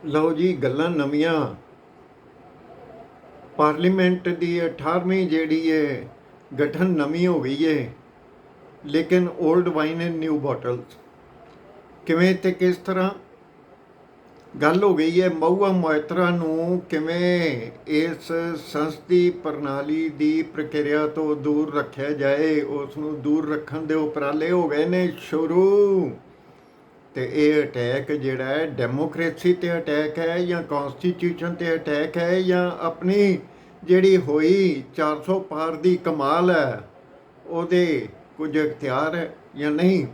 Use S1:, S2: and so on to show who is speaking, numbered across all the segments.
S1: ਲਓ ਜੀ, ਗੱਲਾਂ ਨਵੀਆਂ। ਪਾਰਲੀਮੈਂਟ ਦੀ 18ਵੀਂ ਜਿਹੜੀ ਹੈ ਗਠਨ ਨਵੀਂ ਹੋ ਗਈ ਹੈ, ਲੇਕਿਨ 올ਡ ਵਾਈਨ ਇਨ ਨਿਊ ਬੋਟਲਸ। ਕਿਵੇਂ ਤੇ ਕਿਸ ਤਰ੍ਹਾਂ ਗੱਲ ਹੋ ਗਈ ਹੈ? ਮਹੂਆ ਮੋਇਤਰਾ ਨੂੰ ਕਿਵੇਂ ਇਸ ਸੰਸਦੀ ਪ੍ਰਣਾਲੀ ਦੀ ਪ੍ਰਕਿਰਿਆ ਤੋਂ ਦੂਰ ਰੱਖਿਆ ਜਾਏ, ਉਸ ਨੂੰ ਦੂਰ ਰੱਖਣ ਦੇ ਉਪਰਾਲੇ ਹੋ ਗਏ ਨੇ ਸ਼ੁਰੂ। ਤੇ ਇਹ ਅਟੈਕ ਜਿਹੜਾ ਹੈ ਡੈਮੋਕ੍ਰੇਸੀ ਤੇ ਅਟੈਕ ਹੈ ਜਾਂ ਕਨਸਟੀਟਿਊਸ਼ਨ ਤੇ ਅਟੈਕ ਹੈ ਜਾਂ ਆਪਣੀ ਜਿਹੜੀ ਹੋਈ 400 ਪਾਰ ਦੀ ਕਮਾਲ ਹੈ ਉਹਦੇ ਕੁਝ ਇਖਤਿਆਰ ਹੈ ਜਾਂ ਨਹੀਂ?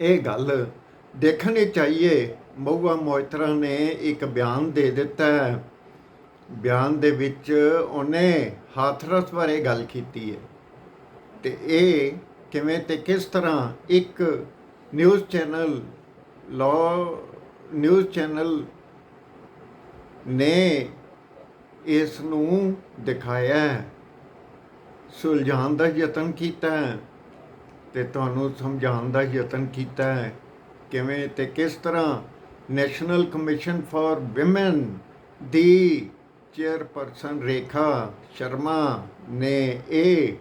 S1: ਇਹ ਗੱਲ ਦੇਖਣੀ ਚਾਹੀਏ। ਮਹੂਆ ਮੋਇਤਰਾ ਨੇ ਇੱਕ ਬਿਆਨ ਦੇ ਦਿੱਤਾ ਹੈ। ਬਿਆਨ ਦੇ ਵਿੱਚ ਉਹਨੇ ਹਾਥਰਸ ਬਾਰੇ ਗੱਲ ਕੀਤੀ ਹੈ ਤੇ ਇਹ ਕਿਵੇਂ ਤੇ ਕਿਸ ਤਰ੍ਹਾਂ ਇੱਕ ਨਿਊਜ਼ ਚੈਨਲ ਨਿਊਜ਼ ਚੈਨਲ ਨੇ ਇਸ ਨੂੰ ਦਿਖਾਇਆ, ਸੁਲਝਾਉਣ ਦਾ ਯਤਨ ਕੀਤਾ ਤੇ ਤੁਹਾਨੂੰ ਸਮਝਾਉਣ ਦਾ ਯਤਨ ਕੀਤਾ ਹੈ ਕਿਵੇਂ ਤੇ ਕਿਸ ਤਰ੍ਹਾਂ national commission for women the chairperson ਰੇਖਾ ਸ਼ਰਮਾ ਨੇ ਇਹ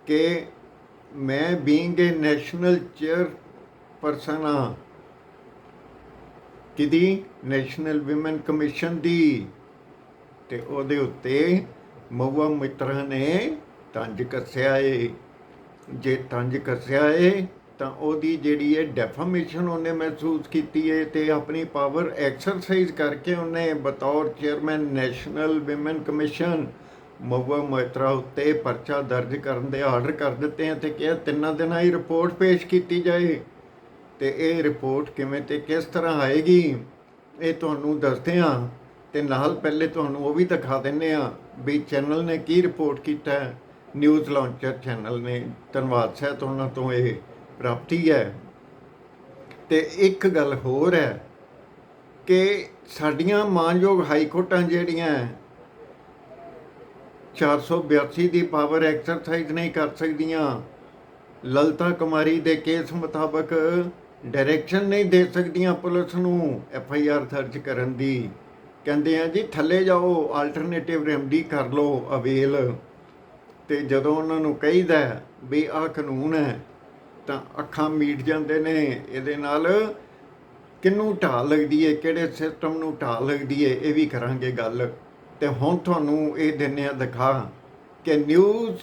S1: ਕਿ ਮੈਂ ਬੀਇੰਗ ਏ ਨੈਸ਼ਨਲ ਚੇਅਰਪਰਸਨ ਹਾਂ ਕਿਹਦੀ? ਨੈਸ਼ਨਲ ਵਿਮਨ ਕਮਿਸ਼ਨ ਦੀ। ਤੇ ਉਹਦੇ ਉੱਤੇ ਮਹੂਆ ਮੋਇਤਰਾ ਨੇ ਤੰਜ ਕੱਸਿਆ ਏ। ਜੇ ਤੰਜ ਕੱਸਿਆ ਏ ਤਾਂ ਉਹਦੀ ਜਿਹੜੀ ਹੈ ਡੈਫਾਮੇਸ਼ਨ ਉਹਨੇ ਮਹਿਸੂਸ ਕੀਤੀ ਹੈ ਤੇ ਆਪਣੀ ਪਾਵਰ ਐਕਸਰਸਾਈਜ਼ ਕਰਕੇ ਉਹਨੇ ਬਤੌਰ ਚੇਅਰਮੈਨ ਨੈਸ਼ਨਲ ਵਿਮਨ ਕਮਿਸ਼ਨ ਮਹੂਆ ਮੋਇਤਰਾ ਉੱਤੇ ਪਰਚਾ ਦਰਜ ਕਰਨ ਦੇ ਆਰਡਰ ਕਰ ਦਿੱਤੇ ਹਨ ਤੇ ਕਿਹਾ 3 ਦਿਨਾਂ ਹੀ ਰਿਪੋਰਟ ਪੇਸ਼ ਕੀਤੀ ਜਾਏ। ਤੇ ਇਹ ਰਿਪੋਰਟ ਕਿਵੇਂ ਤੇ ਕਿਸ ਤਰ੍ਹਾਂ ਆਏਗੀ ਇਹ ਤੁਹਾਨੂੰ ਦੱਸਦੇ ਹਾਂ ਤੇ ਨਾਲ ਪਹਿਲੇ ਤੁਹਾਨੂੰ ਉਹ ਵੀ ਦਿਖਾ ਦਿੰਦੇ ਹਾਂ ਵੀ ਚੈਨਲ ਨੇ ਕੀ ਰਿਪੋਰਟ ਕੀਤਾ ਹੈ। ਨਿਊਜ਼ ਲਾਂਚਰ ਚੈਨਲ ਨੇ, ਧੰਨਵਾਦ ਸਾਹਿਤ ਉਹਨਾਂ ਤੋਂ ਇਹ ਪ੍ਰਾਪਤੀ ਹੈ। ਤੇ ਇੱਕ ਗੱਲ ਹੋਰ ਹੈ ਕਿ ਸਾਡੀਆਂ ਮਾਨਯੋਗ ਹਾਈ ਕੋਰਟਾਂ ਜਿਹੜੀਆਂ 482 ਦੀ ਪਾਵਰ ਐਕਸਰਸਾਈਜ਼ ਨਹੀਂ ਕਰ ਸਕਦੀਆਂ, ਲਲਿਤਾ ਕੁਮਾਰੀ ਦੇ ਕੇਸ ਮੁਤਾਬਕ ਡਾਇਰੈਕਸ਼ਨ ਨਹੀਂ ਦੇ ਸਕਦੀਆਂ ਪੁਲਿਸ ਨੂੰ FIR ਦਰਜ ਕਰਨ ਦੀ। ਕਹਿੰਦੇ ਆ ਜੀ ਥੱਲੇ ਜਾਓ, ਆਲਟਰਨੇਟਿਵ ਰੈਮਡੀ ਕਰ ਲਓ ਅਵੇਲ। ਤੇ ਜਦੋਂ ਉਹਨਾਂ ਨੂੰ ਕਹੀਦਾ ਵੀ ਆਹ ਕਾਨੂੰਨ ਹੈ ਤਾਂ ਅੱਖਾਂ ਮੀਟ ਜਾਂਦੇ ਨੇ। ਇਹਦੇ ਨਾਲ ਕਿਹਨੂੰ ਢਾਲ ਲੱਗਦੀ ਹੈ, ਕਿਹੜੇ ਸਿਸਟਮ ਨੂੰ ਢਾਲ ਲੱਗਦੀ ਹੈ, ਇਹ ਵੀ ਕਰਾਂਗੇ ਗੱਲ। ਤੇ ਹੁਣ ਤੁਹਾਨੂੰ ਇਹ ਦਿੰਦੇ ਆ ਦਿਖਾ ਕਿ ਨਿਊਜ਼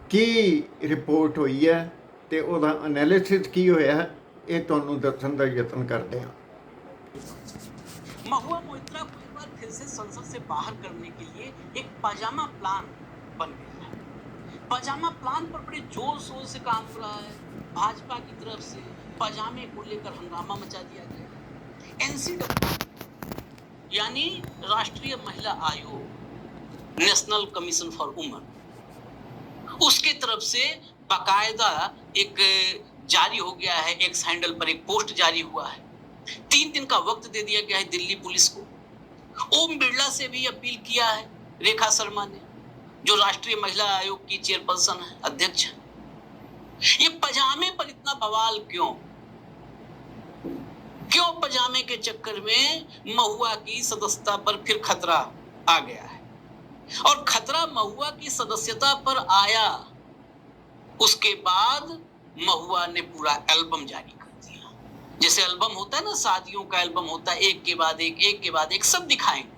S1: ਕੀ ਰਿਪੋਰਟ ਹੋਈ ਹੈ ਤੇ ਉਹਦਾ ਐਨਾਲਿਸਿਸ ਕੀ ਹੋਇਆ, ਇਹ ਤੁਹਾਨੂੰ ਦੱਸਣ ਦਾ ਯਤਨ ਕਰਦੇ ਹਾਂ।
S2: महुआ मोइत्रा को एक बार फिर से संसद से बाहर करने के लिए एक पजामा प्लान बन गया है। पजामा प्लान पर बड़े जोर शोर से काम हो रहा है। भाजपा की तरफ से पजामे को लेकर हंगामा मचा दिया गया। NCW यानी राष्ट्रीय महिला आयोग, नेशनल कमीशन फॉर वुमेन, उसके तरफ से बाकायदा एक जारी हो गया है, एक्स हैंडल पर एक पोस्ट जारी हुआ है। 3 दिन का वक्त दे दिया गया है दिल्ली पुलिस को। ओम बिरला से भी अपील किया है रेखा शर्मा ने, जो राष्ट्रीय महिला आयोग की चेयरपर्सन है, अध्यक्ष है। ये पजामे पर इतना बवाल क्यों? क्यों पजामे के चक्कर में महुआ की सदस्यता पर फिर खतरा आ गया है? और खतरा महुआ की सदस्यता पर आया, उसके बाद महुआ ने पूरा एल्बम जारी कर दिया। जैसे एल्बम होता है ना, शादियों का एल्बम होता है, एक के बाद एक सब दिखाएंगे।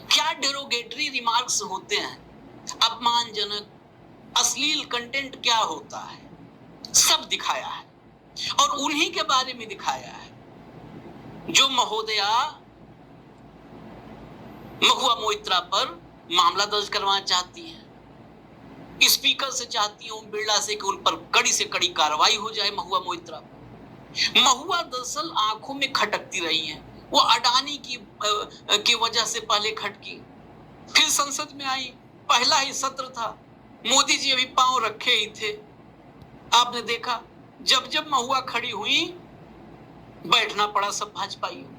S2: क्या डेरोगेटरी रिमार्क्स होते हैं, अपमानजनक अश्लील कंटेंट क्या होता है, सब दिखाया है। और उन्हीं के बारे में दिखाया है जो महोदया महुआ मोइत्रा पर मामला दर्ज करवाना चाहती है। स्पीकर से चाहती हूं, बिरला से, कि उन पर कड़ी से कड़ी कार्रवाई हो जाए महुआ मोइत्रा। महुआ दरअसल आंखों में खटकती रही है। वो अडानी की वजह से पहले खटकी, फिर संसद में आई, पहला ही सत्र था, मोदी जी अभी पांव रखे ही थे। आपने देखा जब जब महुआ खड़ी हुई बैठना पड़ा सब भाजपाइयों।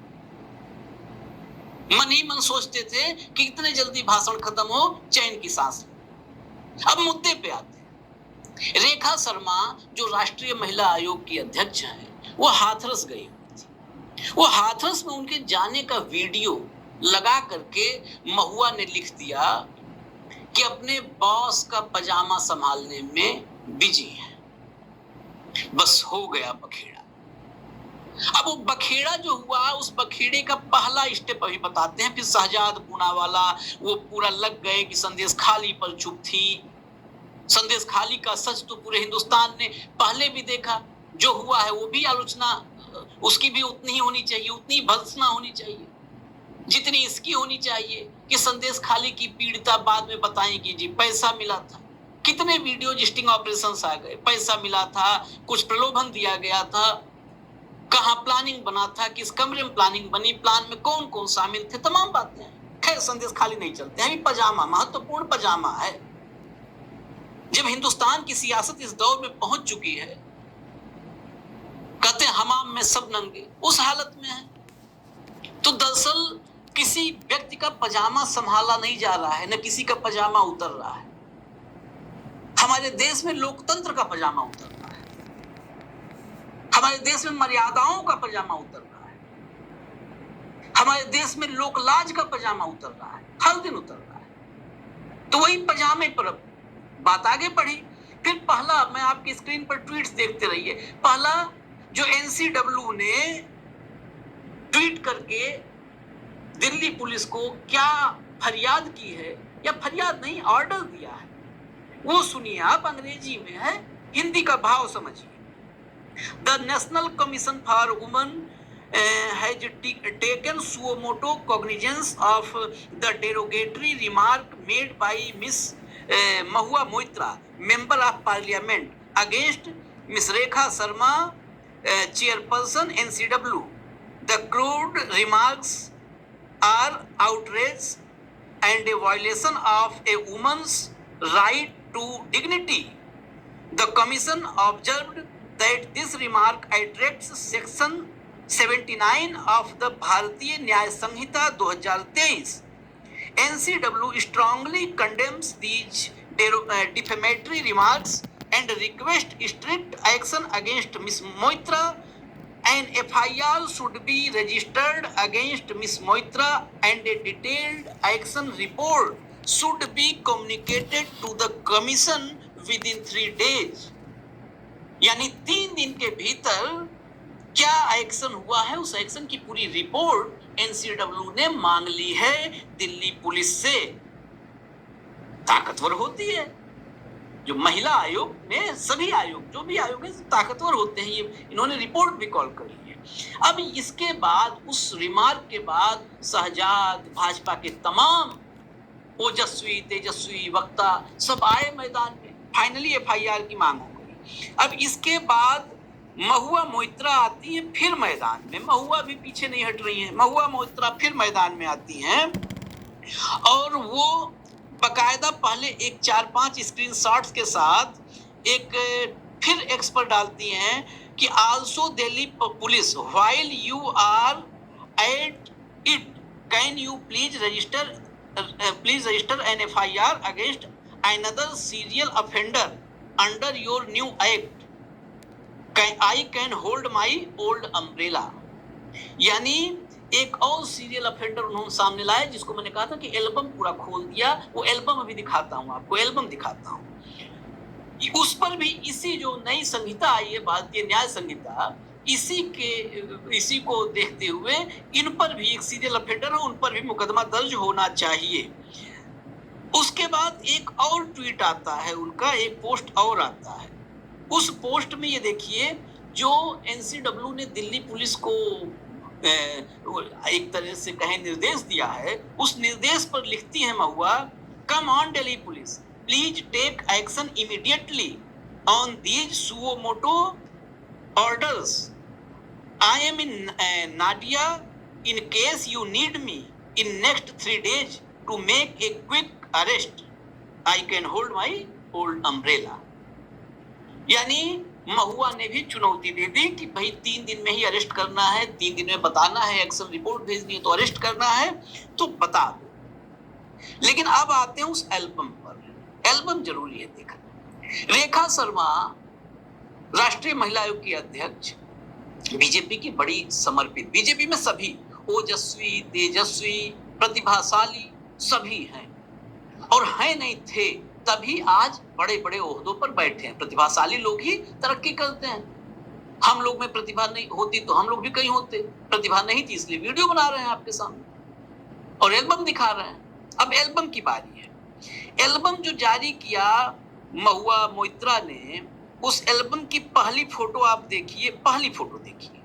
S2: मन ही मन सोचते थे कि इतने जल्दी भाषण खत्म हो, चैन की सांस। अब मुद्दे पे आते हैं। रेखा शर्मा जो राष्ट्रीय महिला आयोग की अध्यक्ष है, वो हाथरस गई हुई थी। वो हाथरस में उनके जाने का वीडियो लगा करके महुआ ने लिख दिया कि अपने बॉस का पजामा संभालने में बिजी है। बस हो गया बखेड़ा। अब वो बखेड़ा जो हुआ, उस बखेड़े का पहला स्टेप अभी बताते हैं। फिर शहजाद पूनावाला वो पूरा लग गए कि संदेश खाली पर चुप थी। संदेश खाली का सच तो पूरे हिंदुस्तान ने पहले भी देखा। जो हुआ है वो भी आलोचना उसकी भी उतनी ही होनी चाहिए, उतनी भर्त्सना होनी चाहिए जितनी इसकी होनी चाहिए कि संदेश खाली की पीड़िता बाद में बताएंगी जी पैसा मिला था। कितने वीडियो जिस्टिंग ऑपरेशंस आ गए, पैसा मिला था, कुछ प्रलोभन दिया गया था, कहां प्लानिंग बना था, किस कमरे में प्लानिंग बनी, प्लान में कौन कौन शामिल थे, तमाम बातें। खैर संदेश खाली नहीं चलते हैं, पजामा महत्वपूर्ण पजामा है। जब हिंदुस्तान की सियासत इस दौर में पहुंच चुकी है, कहते हैं हमाम में सब नंगे, उस हालत में है, तो दरअसल किसी व्यक्ति का पजामा संभाला नहीं जा रहा है, न किसी का पजामा उतर रहा है। हमारे देश में लोकतंत्र का पजामा उतर रहा है, हमारे देश में मर्यादाओं का पजामा उतर रहा है, हमारे देश में लोकलाज का पजामा उतर रहा है, हर दिन उतर रहा है। तो वही पजामे पर बात आगे बढ़ी। फिर पहला, मैं आपकी स्क्रीन पर ट्वीट्स देखते रहिए, पहला जो एनसीडब्ल्यू ने ट्वीट करके दिल्ली पुलिस को क्या फरियाद की है, या फरियाद नहीं ऑर्डर दिया है, वो सुनिए आप। अंग्रेजी में है, हिंदी का भाव समझिए। The national commission for women has taken suo motu cognizance of the derogatory remark made by Miss Mahua Moitra, Member of Parliament, against Miss Rekha Sharma, Chairperson NCW. The crude remarks are outrage and a violation of a woman's right to dignity. The Commission observed that this remark attracts Section 79 of the भारतीय न्याय संहिता 2023. NCW strongly condemns these defamatory remarks and requests strict action against Ms. Moitra. An FIR should be registered against Ms. Moitra and a detailed action report should be communicated to the Commission within 3 days. यानी 3 दिन के भीतर क्या action हुआ है, उस action की पूरी रिपोर्ट एनसीडब्ल्यू ने मांग ली है दिल्ली पुलिस से। ताकतवर होती है जो महिला आयोग में, सभी आयोग जो भी आयोग है ताकतवर होते हैं। ये इन्होंने रिपोर्ट भी कॉल करी है। अब इसके बाद, उस रिमार्क के बाद शहजाद, भाजपा के तमाम ओजस्वी तेजस्वी वक्ता सब आए मैदान में। फाइनली एफआईआर की मांग हो गई। अब इसके बाद महुआ मोइत्रा आती है फिर मैदान में। महुआ भी पीछे नहीं हट रही हैं। महुआ मोइत्रा फिर मैदान में आती हैं और वो बकायदा पहले एक 4-5 स्क्रीनशॉट्स के साथ एक फिर एक्स पर डालती हैं कि also Delhi police while you are at it can you please register an FIR against another serial offender under your new act, I can hold my old umbrella. यानी एक और सीरियल ऑफेंडर उन्होंने सामने लाया, जिसको मैंने कहा था कि एल्बम पूरा खोल दिया। वो एल्बम अभी दिखाता हूं आपको, एल्बम दिखाता हूं। उस पर भी इसी जो नई संहिता आई है, भारतीय न्याय संहिता, इसी को देखते हुए इन पर भी एक सीरियल ऑफेंडर है, उन पर भी मुकदमा दर्ज होना चाहिए। उसके बाद एक और ट्वीट आता है उनका, एक पोस्ट और आता है। उस पोस्ट में ये देखिए, जो एनसीडब्ल्यू ने दिल्ली पुलिस को एक तरह से कहे निर्देश दिया है, उस निर्देश पर लिखती है Mahua, come on Delhi police, please take action immediately on these suo motu orders. I am in Nadia in case you need me in next 3 days to make a quick arrest, I can hold my old umbrella. यानी महुआ ने भी चुनौती दे दी कि भाई 3 दिन में ही arrest करना है, 3 दिन में बताना है, एक्शन रिपोर्ट भेजनी है तो अरेस्ट करना है तो बता दो। लेकिन अब आते हैं उस एल्बम पर। एल्बम जरूरी है देखना। रेखा शर्मा राष्ट्रीय महिला आयोग की अध्यक्ष, बीजेपी की बड़ी समर्पित, बीजेपी में सभी ओजस्वी, तेजस्वी, प्रतिभाशाली सभी हैं, और है नहीं थे तभी आज बड़े बड़े ओहदों पर बैठे हैं। प्रतिभाशाली लोग ही तरक्की करते हैं। हम लोग में प्रतिभा नहीं होती तो हम लोग भी कहीं होते, प्रतिभा नहीं थी इसलिए वीडियो बना रहे हैं आपके सामने और एल्बम दिखा रहे हैं। अब एल्बम की बारी है। एल्बम जो जारी किया महुआ मोइत्रा ने, उस एल्बम की पहली फोटो आप देखिए, पहली फोटो देखिए।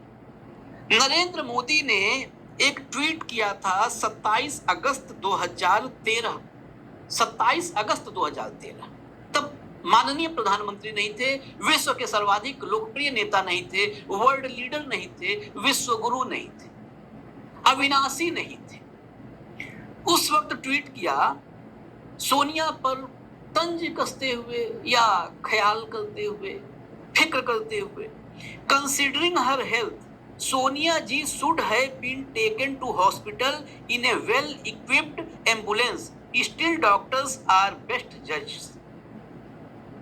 S2: नरेंद्र मोदी ने एक ट्वीट किया था 27 अगस्त 2013, 27 अगस्त 2013। तब माननीय प्रधानमंत्री नहीं थे, विश्व के सर्वाधिक लोकप्रिय नेता नहीं थे, वर्ल्ड लीडर नहीं थे, विश्व गुरु नहीं थे, अविनाशी नहीं थे। उस वक्त ट्वीट किया, सोनिया पर तंज कसते हुए या ख्याल करते हुए, फिक्र करते हुए, considering her health, Sonia ji should have been taken to hospital in A well equipped ambulance, still doctors are best जजेस,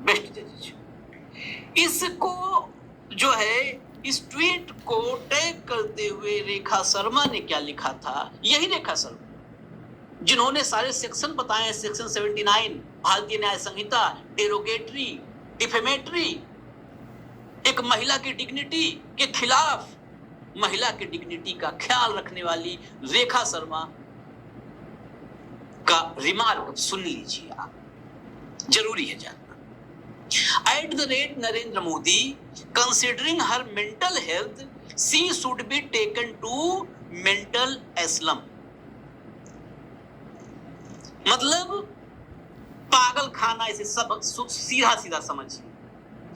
S2: बेस्ट जजेस। इसको जो है, इस ट्वीट को टैग करते हुए रेखा शर्मा ने क्या लिखा था, यही रेखा शर्मा जिन्होंने सारे सेक्शन बताए, सेक्शन 79 भारतीय न्याय संहिता, डेरोगेटरी, डिफेमेटरी, एक महिला की डिग्निटी के खिलाफ, महिला की डिग्निटी का ख्याल रखने वाली रेखा शर्मा का रिमार्क सुन लीजिए आप, जरूरी है जानना। At the rate Narendra Modi, considering her mental health, she should be taken to mental asylum. मतलब पागल खाना, इसे सब सीधा सीधा समझिए,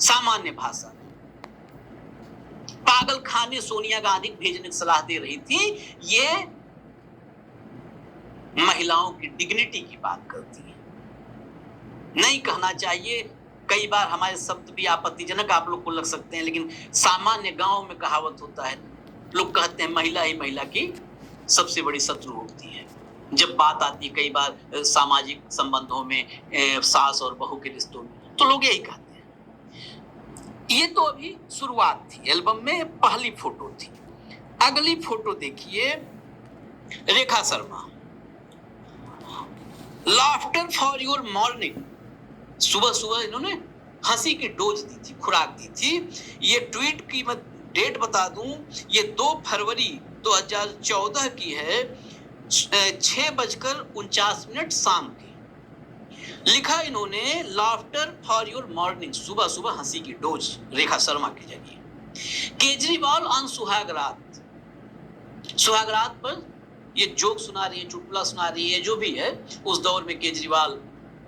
S2: सामान्य भाषा। पागल खाने सोनिया गांधी भेजने की सलाह दे रही थी। ये महिलाओं की डिग्निटी की बात करती है, नहीं कहना चाहिए। कई बार हमारे शब्द भी आपत्तिजनक आप लोग को लग सकते हैं, लेकिन सामान्य गांव में कहावत होता है, लोग कहते हैं महिला ही महिला की सबसे बड़ी शत्रु होती है। जब बात आती है कई बार सामाजिक संबंधों में, सास और बहू के रिश्तों में, तो लोग यही कहते हैं। ये तो अभी शुरुआत थी, एल्बम में पहली फोटो थी। अगली फोटो देखिए, Rekha Sharma, laughter for your morning. सुबह सुबह इन्होंने हंसी की डोज दी थी, खुराक दी थी। ये ट्वीट की मैं डेट बता दूं, ये 2 फरवरी 2014 की है, 6:49 शाम की। लिखा इन्होंने, लाफ्टर फॉर योर मॉर्निंग, सुबह सुबह हंसी की डोज रेखा शर्मा के जरिए। केजरीवाल ऑन सुहाग रात, सुहाग रात पर ये जोक सुना रही है, चुटकुला सुना रही है, जो भी है। उस दौर में केजरीवाल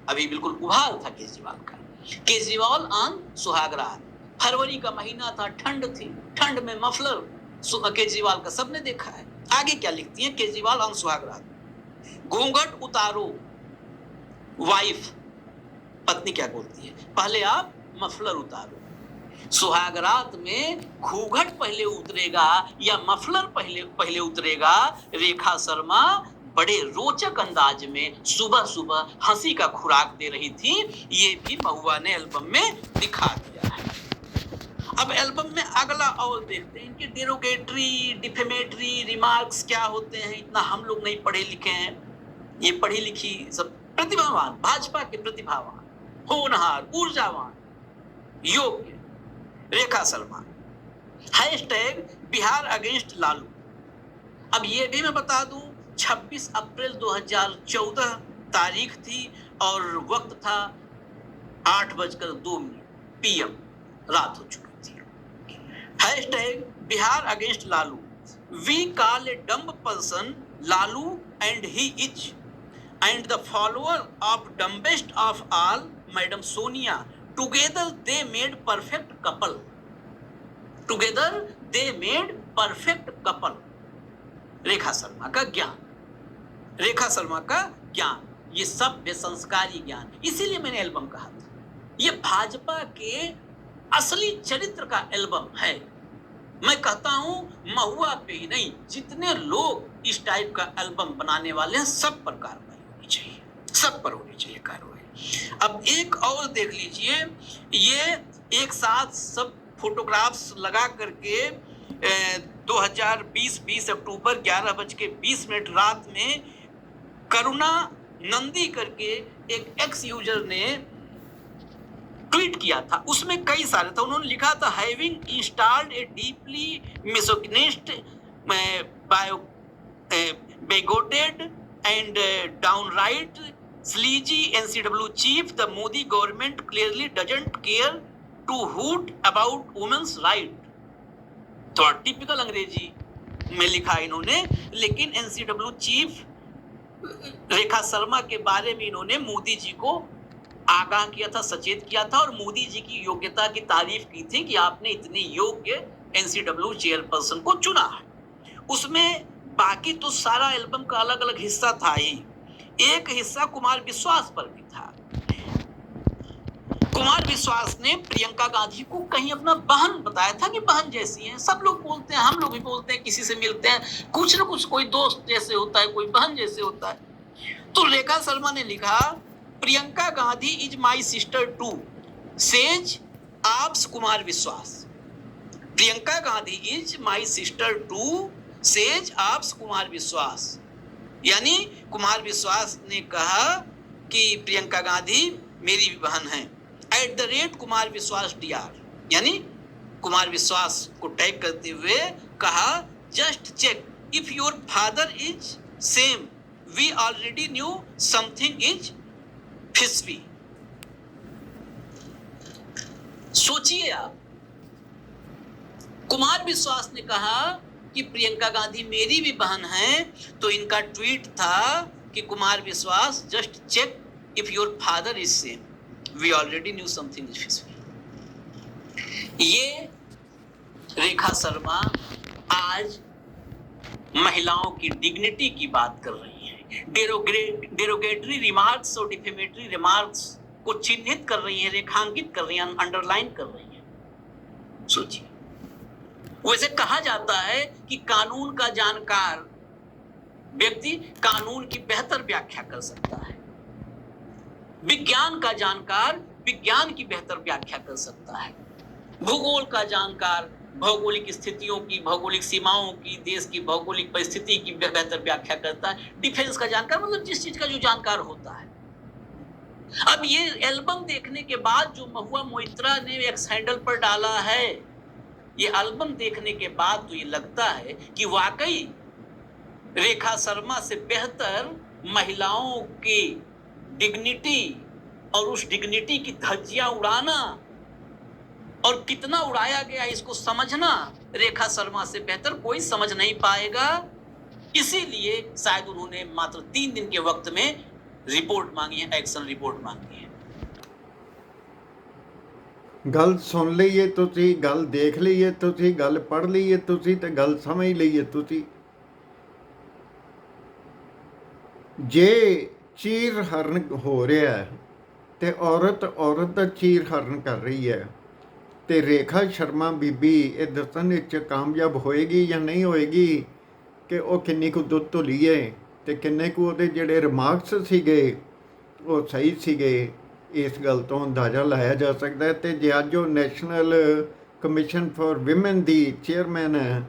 S2: अभी बिल्कुल उभार था केजरीवाल का। केजरीवाल ऑन सुहाग रात, फरवरी का महीना था, ठंड थी, ठंड में मफलर केजरीवाल का सबने देखा है। आगे क्या लिखती है केजरीवाल ऑन सुहाग रात, घूंघट उतारो, वाइफ पत्नी क्या बोलती है, पहले आप मफलर उतारो। सुहाग रात में घूंघट पहले उतरेगा या मफलर पहले उतरेगा। रेखा शर्मा बड़े रोचक अंदाज में सुबह सुबह हंसी का खुराक दे रही थी। ये भी महुआ ने एल्बम में दिखा दिया है। अब एल्बम में अगला और देखते हैं, इनके डेरोगेटरी, डिफेमेटरी रिमार्क्स क्या होते हैं। इतना हम लोग नहीं पढ़े लिखे हैं, ये पढ़ी लिखी सब प्रतिभावान, भाजपा के प्रतिभावान, होनहार, ऊर्जावान, योग्य रेखा शर्मा। Hashtag Bihar against Lalu. अब ये भी मैं बता दूं, 26 अप्रैल 2014 तारीख थी और वक्त था 8:02 PM, रात हो चुकी थी। Hashtag Bihar against Lalu, we call a dumb person Lalu and he is, and the follower of dumbest of all madam Sonia, together they made perfect couple, together they made perfect couple. Rekha Sharma का ज्ञान, रेखा शर्मा का ज्ञान, ये सभ्य संस्कारी ज्ञान, इसीलिए मैंने एल्बम कहा था। ये भाजपा के असली चरित्र का एल्बम है। मैं कहता हूं महुआ पे ही नहीं, जितने लोग इस टाइप का एल्बम बनाने वाले हैं, सब पर कार्रवाई होनी चाहिए, सब पर होनी चाहिए कार्रवाई। अब एक और देख लीजिए, ये एक साथ सब फोटोग्राफ्स लगा करके 2020 20 अक्टूबर 11:20 रात में करुणा नंदी करके एक एक्स यूजर ने ट्वीट किया था। उसमें कई सारे था, उन्होंने लिखा था having installed a deeply misogynist bio bigoted and downright sleazy NCW chief, the Modi government clearly doesn't care to hoot about women's right। थोड़ा टिपिकल अंग्रेजी में लिखा इन्होंने, लेकिन एनसीडब्ल्यू चीफ रेखा शर्मा के बारे में इन्होंने मोदी जी को आगाह किया था, सचेत किया था, और मोदी जी की योग्यता की तारीफ की थी कि आपने इतने योग्य एनसीडब्ल्यू चेयरपर्सन को चुना है। उसमें बाकी तो सारा एल्बम का अलग अलग हिस्सा था ही, एक हिस्सा कुमार विश्वास पर भी था। कुमार विश्वास ने प्रियंका गांधी को कहीं अपना बहन बताया था कि बहन जैसी है। सब लोग बोलते हैं, हम लोग भी बोलते हैं, किसी से मिलते हैं कुछ ना कुछ, कोई दोस्त जैसे होता है, कोई बहन जैसे होता है। तो रेखा शर्मा ने लिखा Priyanka Gandhi is my sister too, says AAP's Kumar Vishwas. Priyanka Gandhi is my sister too, says AAP's Kumar Vishwas. यानी कुमार विश्वास ने कहा कि प्रियंका गांधी मेरी भी बहन है। कुमार विश्वास DR, यानी कुमार विश्वास को टैग करते हुए कहा just check if your father is same, we already knew something is fishy. सोचिए आप, कुमार विश्वास ने कहा कि प्रियंका गांधी मेरी भी बहन है, तो इनका ट्वीट था कि Kumar Vishwas just check if your father is same, we already knew something is fishy. ये रेखा शर्मा आज महिलाओं की डिग्निटी की बात कर रही है, डेरोगेटरी रिमार्क्स और डिफेमेटरी रिमार्क्स को चिन्हित कर रही है, रेखांकित कर रही है, अंडरलाइन कर रही है। सोचिए, वैसे कहा जाता है कि कानून का जानकार व्यक्ति कानून की बेहतर व्याख्या कर सकता है, विज्ञान का जानकार विज्ञान की बेहतर व्याख्या कर सकता है, भूगोल का जानकार भौगोलिक स्थितियों की, भौगोलिक सीमाओं की, देश की भौगोलिक परिस्थिति की बेहतर व्याख्या करता है, डिफेंस का जानकार, मतलब जिस चीज का जो जानकार होता है। अब ये एल्बम देखने के बाद जो महुआ मोइत्रा ने एक्स हैंडल पर डाला है, ये एल्बम देखने के बाद तो ये लगता है कि वाकई रेखा शर्मा से बेहतर महिलाओं की डिग्निटी और उस डिग्निटी की धज्जियां उड़ाना और कितना उड़ाया गया इसको समझना रेखा शर्मा से बेहतर कोई समझ नहीं पाएगा। इसीलिए शायद उन्होंने मात्र 3 दिन के वक्त में रिपोर्ट मांगी है, एक्शन रिपोर्ट मांगी है।
S1: ਗੱਲ ਸੁਣ ਲਈਏ ਤੁਸੀਂ, ਗੱਲ ਦੇਖ ਲਈਏ ਤੁਸੀਂ, ਗੱਲ ਪੜ੍ਹ ਲਈਏ ਤੁਸੀਂ ਤੇ ਗੱਲ ਸਮਝ ਲਈਏ ਤੁਸੀਂ। ਜੇ ਚੀਰ ਹਰਨ ਹੋ ਰਿਹਾ ਹੈ ਤੇ ਔਰਤ ਦਾ ਚੀਰ ਹਰਨ ਕਰ ਰਹੀ ਹੈ, ਤੇ ਰੇਖਾ ਸ਼ਰਮਾ ਬੀਬੀ ਇਹ ਦੱਸਣ ਵਿੱਚ ਕਾਮਯਾਬ ਹੋਏਗੀ ਜਾਂ ਨਹੀਂ ਹੋਏਗੀ ਕਿ ਉਹ ਕਿੰਨੀ ਕੁ ਦੁੱਧ ਧੁਲੀ ਹੈ ਤੇ ਕਿੰਨੇ ਕੁ ਉਹਦੇ ਜਿਹੜੇ ਰਿਮਾਰਕਸ ਸੀਗੇ ਉਹ ਸਹੀ ਸੀਗੇ, ਇਸ ਗੱਲ ਤੋਂ ਅੰਦਾਜ਼ਾ ਲਾਇਆ ਜਾ ਸਕਦਾ ਹੈ। ਤੇ ਜੇ ਅੱਜ ਉਹ national commission for women the chairman ਹੈ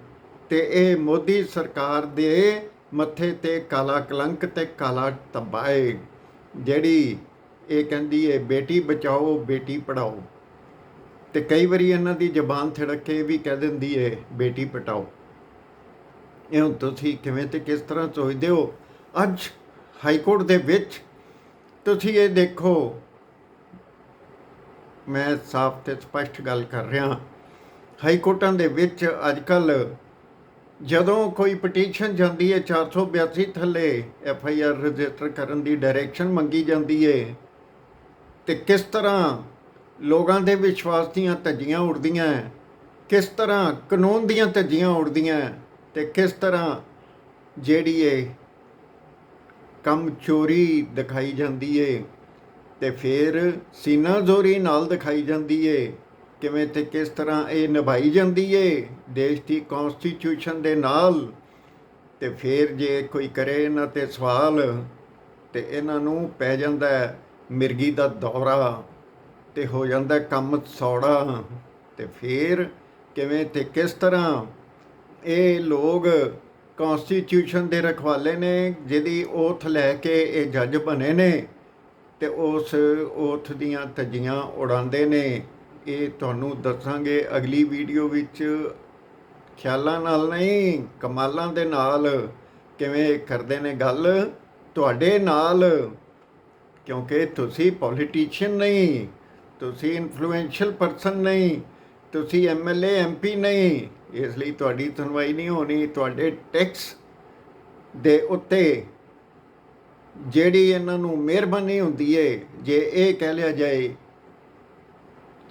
S1: ਤੇ ਇਹ ਮੋਦੀ ਸਰਕਾਰ ਦੇ ਮੱਥੇ ਤੇ ਕਾਲਾ ਕਲੰਕ ਤੇ ਕਾਲਾ ਧੱਬਾ ਹੈ, ਜਿਹੜੀ ਇਹ ਕਹਿੰਦੀ ਹੈ ਬੇਟੀ ਬਚਾਓ ਬੇਟੀ ਪੜਾਓ, ਤੇ ਕਈ ਵਾਰੀ ਇਹਨਾਂ ਦੀ ਜ਼ਬਾਨ ਥੜਕ ਕੇ ਵੀ ਕਹਿ ਦਿੰਦੀ ਹੈ ਬੇਟੀ ਪਟਾਓ। ਇਹ ਹੁਣ ਤੁਸੀਂ ਕਿਵੇਂ ਤੇ ਕਿਸ ਤਰ੍ਹਾਂ ਸੋਚਦੇ ਹੋ? ਅੱਜ ਹਾਈਕੋਰਟ ਦੇ ਵਿੱਚ ਤੁਸੀਂ ਇਹ ਦੇਖੋ, ਮੈਂ ਸਾਫ਼ ਤੇ ਸਪਸ਼ਟ ਗੱਲ ਕਰ ਰਿਹਾ, ਹਾਈ ਕੋਰਟਾਂ ਦੇ ਵਿੱਚ ਅੱਜ ਕੱਲ੍ਹ ਜਦੋਂ ਕੋਈ ਪਟੀਸ਼ਨ ਜਾਂਦੀ ਹੈ 482 ਥੱਲੇ FIR ਰਜਿਸਟਰ ਕਰਨ ਦੀ ਡਾਇਰੈਕਸ਼ਨ ਮੰਗੀ ਜਾਂਦੀ ਹੈ, ਤੇ ਕਿਸ ਤਰ੍ਹਾਂ ਲੋਕਾਂ ਦੇ ਵਿਸ਼ਵਾਸ ਦੀਆਂ ਧੱਜੀਆਂ ਉੜਦੀਆਂ, ਕਿਸ ਤਰ੍ਹਾਂ ਕਾਨੂੰਨ ਦੀਆਂ ਧੱਜੀਆਂ ਉੜਦੀਆਂ, ਤੇ ਕਿਸ ਤਰ੍ਹਾਂ ਜਿਹੜੀ ਇਹ ਕੰਮ ਚੋਰੀ ਦਿਖਾਈ ਜਾਂਦੀ ਹੈ ਤੇ ਫਿਰ ਸੀਨਾ ਜ਼ੋਰੀ ਨਾਲ ਦਿਖਾਈ ਜਾਂਦੀ ਏ, ਕਿਵੇਂ ਤੇ ਕਿਸ ਤਰ੍ਹਾਂ ਇਹ ਨਿਭਾਈ ਜਾਂਦੀ ਏ ਦੇਸ਼ ਦੀ ਕੌਂਸਟੀਟਿਊਸ਼ਨ ਦੇ ਨਾਲ। ਤੇ ਫਿਰ ਜੇ ਕੋਈ ਕਰੇ ਇਹਨਾਂ 'ਤੇ ਸਵਾਲ ਤੇ ਇਹਨਾਂ ਨੂੰ ਪੈ ਜਾਂਦਾ ਮਿਰਗੀ ਦਾ ਦੌਰਾ ਤੇ ਹੋ ਜਾਂਦਾ ਕੰਮ ਸੌੜਾ, ਤੇ ਫਿਰ ਕਿਵੇਂ ਤੇ ਕਿਸ ਤਰ੍ਹਾਂ ਇਹ ਲੋਕ ਕਨਸਟੀਟਿਊਸ਼ਨ ਦੇ ਰਖਵਾਲੇ ਨੇ, ਜਿਹਦੀ ਓਥ ਲੈ ਕੇ ਇਹ ਜੱਜ ਬਣੇ ਨੇ ਤੇ ਉਸ ਓਥ ਦੀਆਂ ਧੱਜੀਆਂ ਉਡਾਉਂਦੇ ਨੇ। ਇਹ ਤੁਹਾਨੂੰ ਦੱਸਾਂਗੇ ਅਗਲੀ ਵੀਡੀਓ ਵਿੱਚ, ਖਿਆਲਾਂ ਨਾਲ ਨਹੀਂ ਕਮਾਲਾਂ ਦੇ ਨਾਲ ਕਿਵੇਂ ਕਰਦੇ ਨੇ ਗੱਲ ਤੁਹਾਡੇ ਨਾਲ, ਕਿਉਂਕਿ ਤੁਸੀਂ ਪੋਲੀਟੀਸ਼ੀਅਨ ਨਹੀਂ, ਤੁਸੀਂ ਇਨਫਲੂਐਂਸ਼ੀਅਲ ਪਰਸਨ ਨਹੀਂ, ਤੁਸੀਂ ਐਮਐਲਏ ਐਮਪੀ ਨਹੀਂ, ਇਸ ਲਈ ਤੁਹਾਡੀ ਸੁਣਵਾਈ ਨਹੀਂ ਹੋਣੀ। ਤੁਹਾਡੇ ਟੈਕਸ ਦੇ ਉੱਤੇ ਜਿਹੜੀ ਇਹਨਾਂ ਨੂੰ ਮਿਹਰਬਾਨੀ ਹੁੰਦੀ ਏ, ਜੇ ਇਹ ਕਹਿ ਲਿਆ ਜਾਏ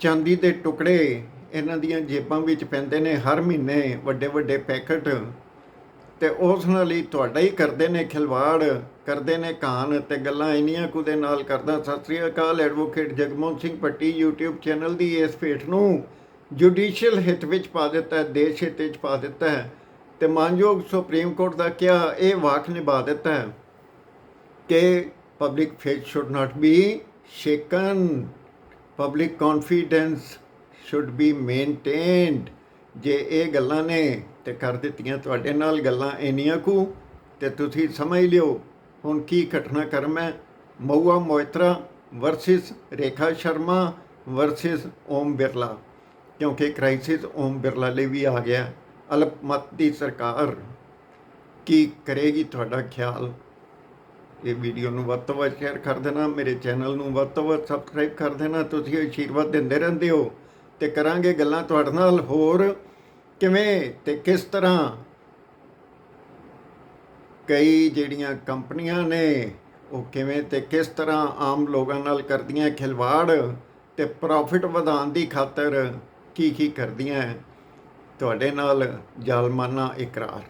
S1: ਚਾਂਦੀ ਦੇ ਟੁਕੜੇ ਇਹਨਾਂ ਦੀਆਂ ਜੇਬਾਂ ਵਿੱਚ ਪੈਂਦੇ ਨੇ ਹਰ ਮਹੀਨੇ ਵੱਡੇ ਵੱਡੇ ਪੈਕਟ, ਤੇ ਉਸ ਨਾਲ ਹੀ ਤੁਹਾਡਾ ਹੀ ਕਰਦੇ ਨੇ ਖਿਲਵਾੜ, ਕਰਦੇ ਨੇ ਕਾਨ ਤੇ ਗੱਲਾਂ ਇੰਨੀਆਂ ਕੁ ਦੇ ਨਾਲ ਕਰਦਾ। ਸਤਿ ਸ੍ਰੀ ਅਕਾਲ। Advocate Jagmohan Singh Bhatti YouTube channel ਦੀ ਇਸ ਭੇਟ ਨੂੰ ਜੁਡੀਸ਼ੀਅਲ ਹਿੱਤ ਵਿੱਚ ਪਾ ਦਿੱਤਾ ਹੈ, ਦੇਸ਼ ਹਿੱਤ ਵਿੱਚ ਪਾ ਦਿੱਤਾ ਹੈ, ਤੇ ਮਾਨਯੋਗ ਸੁਪਰੀਮ ਕੋਰਟ ਦਾ ਕਿਹਾ ਇਹ ਵਾਕ ਨਿਭਾ ਦਿੱਤਾ ਹੈ ਕਿ public faith should not be shaken, public confidence should be maintained. ਜੇ ਇਹ ਗੱਲਾਂ ਨੇ ਤੇ ਕਰ ਦਿੱਤੀਆਂ ਤੁਹਾਡੇ ਨਾਲ ਗੱਲਾਂ ਇੰਨੀਆਂ ਕੁ, ਤੇ ਤੁਸੀਂ ਸਮਝ ਲਿਓ ਹੁਣ ਕੀ ਘਟਨਾਕ੍ਰਮ ਹੈ। ਮਹੁਆ ਮੋਇਤਰਾ ਵਰਸਿਸ ਰੇਖਾ ਸ਼ਰਮਾ ਵਰਸਿਸ ਓਮ ਬਿਰਲਾ, ਕਿਉਂਕਿ ਕ੍ਰਾਈਸਿਸ ਓਮ ਬਿਰਲਾ ਲਈ ਵੀ ਆ ਗਿਆ। ਅਲਪਮਤ ਦੀ ਸਰਕਾਰ ਕੀ ਕਰੇਗੀ, ਤੁਹਾਡਾ ਖਿਆਲ। ਇਹ ਵੀਡੀਓ ਨੂੰ ਵੱਧ ਤੋਂ ਵੱਧ ਸ਼ੇਅਰ ਕਰ ਦੇਣਾ, ਮੇਰੇ ਚੈਨਲ ਨੂੰ ਵੱਧ ਤੋਂ ਵੱਧ ਸਬਸਕ੍ਰਾਈਬ ਕਰ ਦੇਣਾ। ਤੁਸੀਂ ਆਸ਼ੀਰਵਾਦ ਦਿੰਦੇ ਰਹਿੰਦੇ ਹੋ, ਤੇ ਕਰਾਂਗੇ ਗੱਲਾਂ ਤੁਹਾਡੇ ਨਾਲ ਹੋਰ ਕਿਵੇਂ ਤੇ ਕਿਸ ਤਰ੍ਹਾਂ ਕਈ ਜਿਹੜੀਆਂ ਕੰਪਨੀਆਂ ਨੇ ਉਹ ਕਿਵੇਂ ਤੇ ਕਿਸ ਤਰ੍ਹਾਂ ਆਮ ਲੋਕਾਂ ਨਾਲ ਕਰਦੀਆਂ ਖਿਲਵਾੜ ਤੇ ਪ੍ਰੋਫਿਟ ਵਧਾਉਣ ਦੀ ਖਾਤਰ ਕੀ ਕਰਦੀਆਂ ਤੁਹਾਡੇ ਨਾਲ ਜ਼ਾਲਮਾਨਾ ਇਕਰਾਰ।